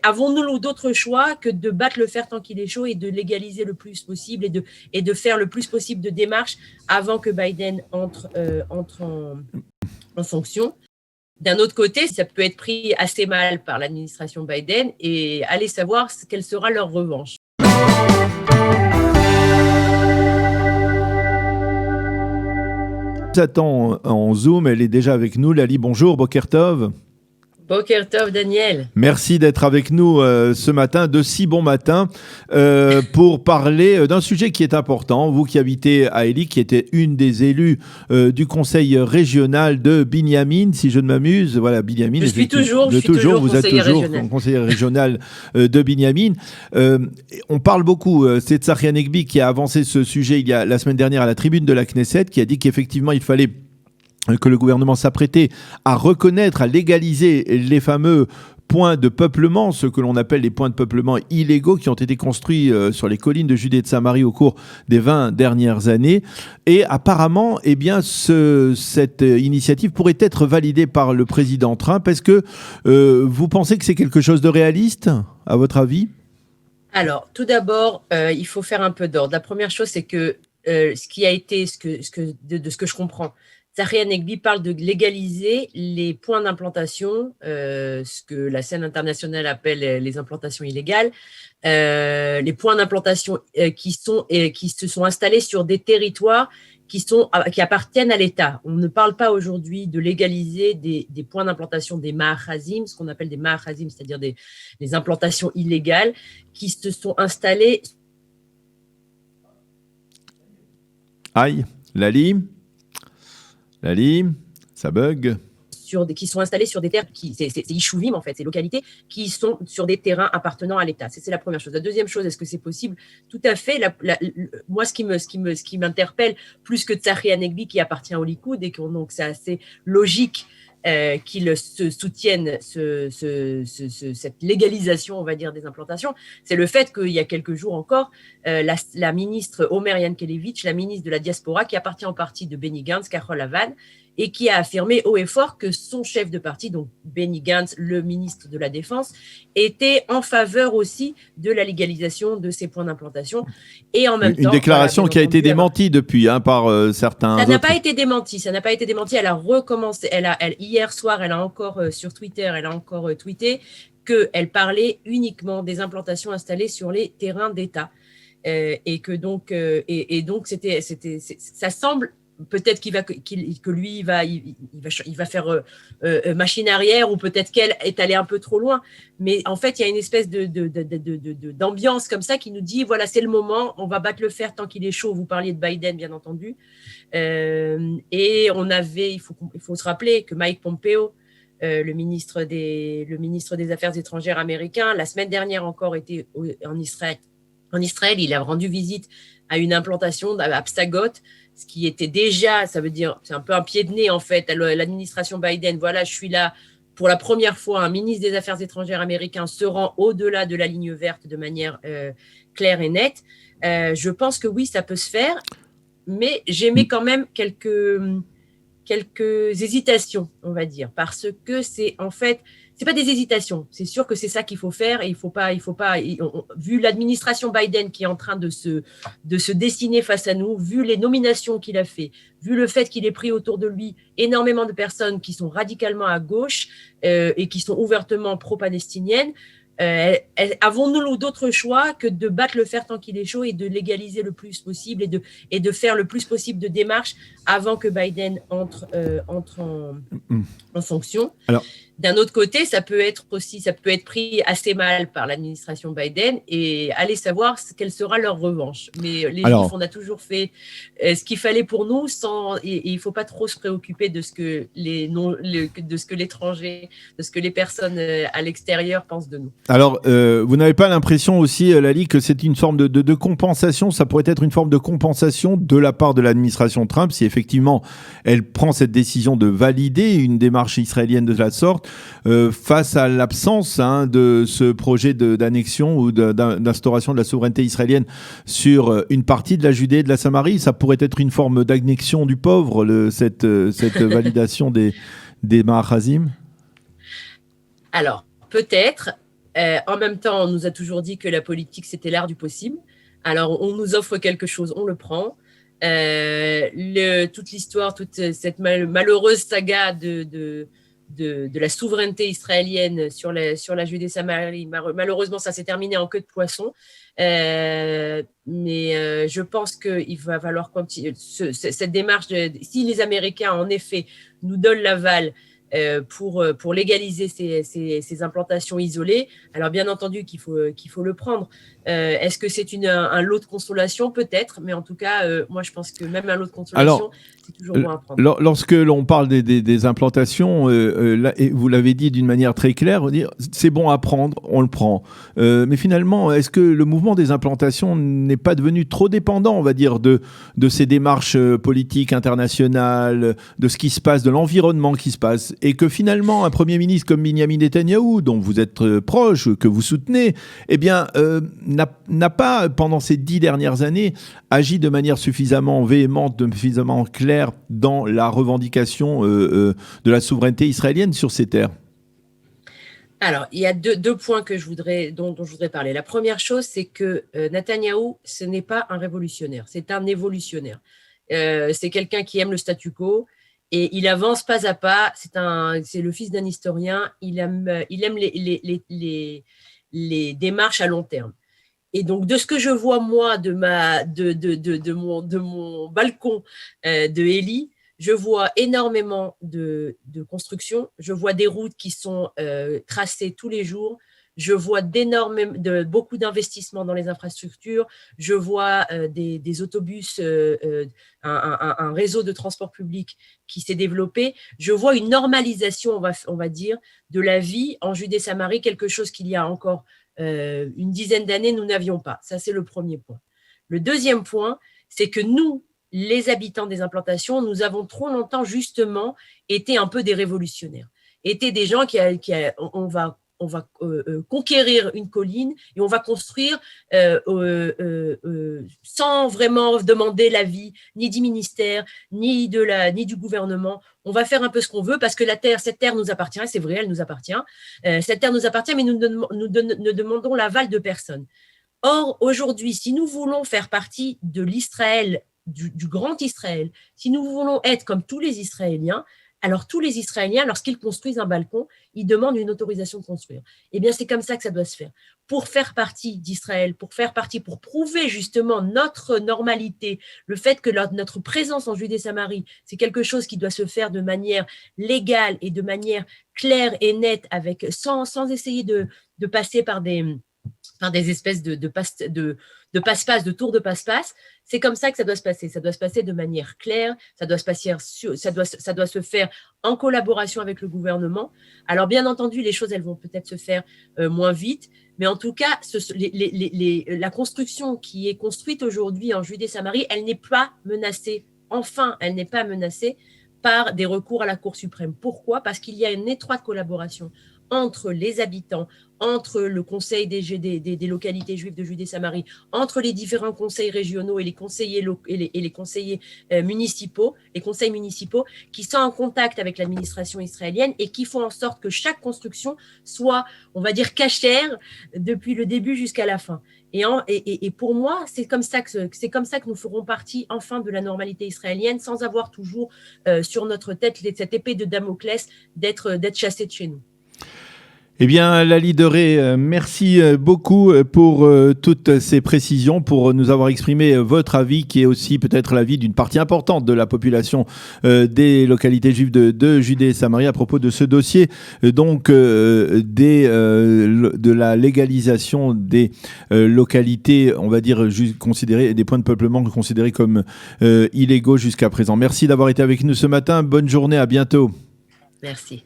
Avons-nous d'autres choix que de battre le fer tant qu'il est chaud et de légaliser le plus possible et de faire le plus possible de démarches avant que Biden entre en fonction? D'un autre côté, ça peut être pris assez mal par l'administration Biden et allez savoir quelle sera leur revanche. Attends en Zoom, elle est déjà avec nous. Lali, bonjour, Boker Tov. Boker Tov, Daniel. Merci d'être avec nous ce matin, de si bon matin, pour parler d'un sujet qui est important. Vous qui habitez à Élie, qui était une des élues du conseil régional de Binyamin, si je ne m'amuse. Voilà, Binyamin. Je suis toujours vous êtes toujours conseiller régional de Binyamin. On parle beaucoup, c'est Tsachi Hanegbi qui a avancé ce sujet la semaine dernière à la tribune de la Knesset, qui a dit qu'effectivement il fallait que le gouvernement s'apprêtait à reconnaître, à légaliser les fameux points de peuplement, ce que l'on appelle les points de peuplement illégaux qui ont été construits sur les collines de Judée et de Samarie au cours des 20 dernières années. Et apparemment, eh bien, cette initiative pourrait être validée par le président Trump. Est-ce que vous pensez que c'est quelque chose de réaliste, à votre avis ? Alors, tout d'abord, il faut faire un peu d'ordre. La première chose, c'est que ce qui a été, de ce que je comprends, Tsachi Hanegbi parle de légaliser les points d'implantation, ce que la scène internationale appelle les implantations illégales, les points d'implantation qui se sont installés sur des territoires qui appartiennent à l'État. On ne parle pas aujourd'hui de légaliser des points d'implantation des Ma'achazim, ce qu'on appelle des Ma'achazim, c'est-à-dire des implantations illégales qui se sont installées. Aïe, Lali, ça bug. Qui sont installés sur des terres, c'est Ishuvim en fait, ces localités qui sont sur des terrains appartenant à l'État. C'est la première chose. La deuxième chose, est-ce que c'est possible ? Tout à fait. Moi, ce qui m'interpelle, plus que Tsachi Hanegbi qui appartient au Likoud, et donc c'est assez logique qu'ils soutiennent cette légalisation, on va dire, des implantations, c'est le fait qu'il y a quelques jours encore, la ministre Omer Yankelevitch, la ministre de la diaspora, qui appartient au parti de Benny Gantz, Carole Lavan, et qui a affirmé haut et fort que son chef de parti, donc Benny Gantz, le ministre de la Défense, était en faveur aussi de la légalisation de ces points d'implantation. Et en même temps, une déclaration qui a été démentie depuis par certains. Ça n'a pas été démenti. Elle a recommencé. Hier soir, elle a encore sur Twitter, elle a encore tweeté qu'elle parlait uniquement des implantations installées sur les terrains d'État, et que donc ça semble. Peut-être qu'il va faire machine arrière, ou peut-être qu'elle est allée un peu trop loin. Mais en fait, il y a une espèce d'ambiance comme ça qui nous dit, voilà, c'est le moment, on va battre le fer tant qu'il est chaud. Vous parliez de Biden, bien entendu. Et il faut se rappeler que Mike Pompeo, le ministre des Affaires étrangères américain, la semaine dernière encore était en Israël. En Israël, il a rendu visite à une implantation à Psagot, ce qui était déjà, ça veut dire, c'est un peu un pied de nez en fait, à l'administration Biden. Voilà, je suis là pour la première fois, un ministre des Affaires étrangères américain se rend au-delà de la ligne verte de manière claire et nette. Je pense que oui, ça peut se faire, mais j'émets quand même quelques hésitations, on va dire, parce que c'est pas des hésitations. C'est sûr que c'est ça qu'il faut faire, et vu l'administration Biden qui est en train de se dessiner face à nous, vu les nominations qu'il a fait, vu le fait qu'il ait pris autour de lui énormément de personnes qui sont radicalement à gauche et qui sont ouvertement pro-palestiniennes, avons-nous d'autres choix que de battre le fer tant qu'il est chaud et de légaliser le plus possible et de faire le plus possible de démarches avant que Biden entre en fonction? Alors, d'un autre côté, ça peut être pris assez mal par l'administration Biden, et allez savoir quelle sera leur revanche. Mais les Juifs, on a toujours fait ce qu'il fallait pour nous, et il ne faut pas trop se préoccuper de ce que l'étranger, de ce que les personnes à l'extérieur pensent de nous. Alors, vous n'avez pas l'impression aussi, Lali, que c'est une forme de compensation, ça pourrait être une forme de compensation de la part de l'administration Trump, si effectivement elle prend cette décision de valider une démarche israélienne de la sorte, face à l'absence de ce projet d'annexion ou d'instauration de la souveraineté israélienne sur une partie de la Judée et de la Samarie? Ça pourrait être une forme d'annexion du pauvre, cette validation des Ma'achazim? Alors, peut-être. En même temps, on nous a toujours dit que la politique, c'était l'art du possible. Alors, on nous offre quelque chose, on le prend. Toute l'histoire, toute cette malheureuse saga de la souveraineté israélienne sur la Judée-Samarie, malheureusement, ça s'est terminé en queue de poisson. Mais je pense qu'il va falloir continuer cette démarche. Si les Américains, en effet, nous donnent l'aval pour légaliser ces implantations isolées, alors bien entendu qu'il faut le prendre. Est-ce que c'est un lot de consolation? Peut-être, mais en tout cas, moi je pense que même un lot de consolation, c'est toujours bon à prendre. Lorsque l'on parle des implantations, là, et vous l'avez dit d'une manière très claire, c'est bon à prendre, on le prend. Mais finalement, est-ce que le mouvement des implantations n'est pas devenu trop dépendant, on va dire, de ces démarches politiques internationales, de ce qui se passe, de l'environnement qui se passe, et que finalement, un Premier ministre comme Binyamin Netanyahou, dont vous êtes proche, que vous soutenez, eh bien, n'a pas, pendant ces 10 dernières années, agi de manière suffisamment véhémente, suffisamment claire dans la revendication de la souveraineté israélienne sur ces terres? Alors, il y a deux points dont je voudrais parler. La première chose, c'est que Netanyahou, ce n'est pas un révolutionnaire, c'est un évolutionnaire. C'est quelqu'un qui aime le statu quo et il avance pas à pas. C'est le fils d'un historien. Il aime les démarches à long terme. Et donc, de ce que je vois, moi, de mon balcon de Eli, je vois énormément de constructions. Je vois des routes qui sont tracées tous les jours. Je vois beaucoup d'investissements dans les infrastructures. Je vois des autobus, un réseau de transport public qui s'est développé. Je vois une normalisation, on va dire, de la vie en Judée-Samarie, quelque chose qu'il y a encore une dizaine d'années, nous n'avions pas. Ça, c'est le premier point. Le deuxième point, c'est que nous, les habitants des implantations, nous avons trop longtemps, justement, été un peu des révolutionnaires. Été des gens on va conquérir une colline et on va construire sans vraiment demander l'avis ni du ministère, ni du gouvernement. On va faire un peu ce qu'on veut parce que cette terre nous appartient, c'est vrai, elle nous appartient. Cette terre nous appartient, mais nous ne demandons l'aval de personne. Or, aujourd'hui, si nous voulons faire partie de l'Israël, du grand Israël, si nous voulons être comme tous les Israéliens, alors tous les Israéliens, lorsqu'ils construisent un balcon, ils demandent une autorisation de construire. Eh bien, c'est comme ça que ça doit se faire. Pour faire partie d'Israël, pour prouver justement notre normalité, le fait que notre présence en Judée-Samarie, c'est quelque chose qui doit se faire de manière légale et de manière claire et nette, sans essayer de passer par des espèces de passe-passe, de tours de passe-passe. C'est comme ça que ça doit se passer. Ça doit se passer de manière claire, ça doit se faire en collaboration avec le gouvernement. Alors, bien entendu, les choses, elles vont peut-être se faire moins vite, mais en tout cas, la construction qui est construite aujourd'hui en Judée-Samarie, elle n'est pas menacée. Enfin, elle n'est pas menacée par des recours à la Cour suprême. Pourquoi? Parce qu'il y a une étroite collaboration entre les habitants, entre le conseil des localités juives de Judée-Samarie, entre les différents conseils régionaux et les conseillers municipaux, les conseils municipaux qui sont en contact avec l'administration israélienne et qui font en sorte que chaque construction soit, on va dire, cachère depuis le début jusqu'à la fin. Et pour moi, c'est comme ça que nous ferons partie enfin de la normalité israélienne, sans avoir toujours sur notre tête cette épée de Damoclès d'être chassés de chez nous. Eh bien, Lali Deray, merci beaucoup pour toutes ces précisions, pour nous avoir exprimé votre avis, qui est aussi peut-être l'avis d'une partie importante de la population des localités juives de Judée et Samarie à propos de ce dossier, donc de la légalisation des localités, on va dire, considérées, des points de peuplement considérés comme illégaux jusqu'à présent. Merci d'avoir été avec nous ce matin. Bonne journée, à bientôt. Merci.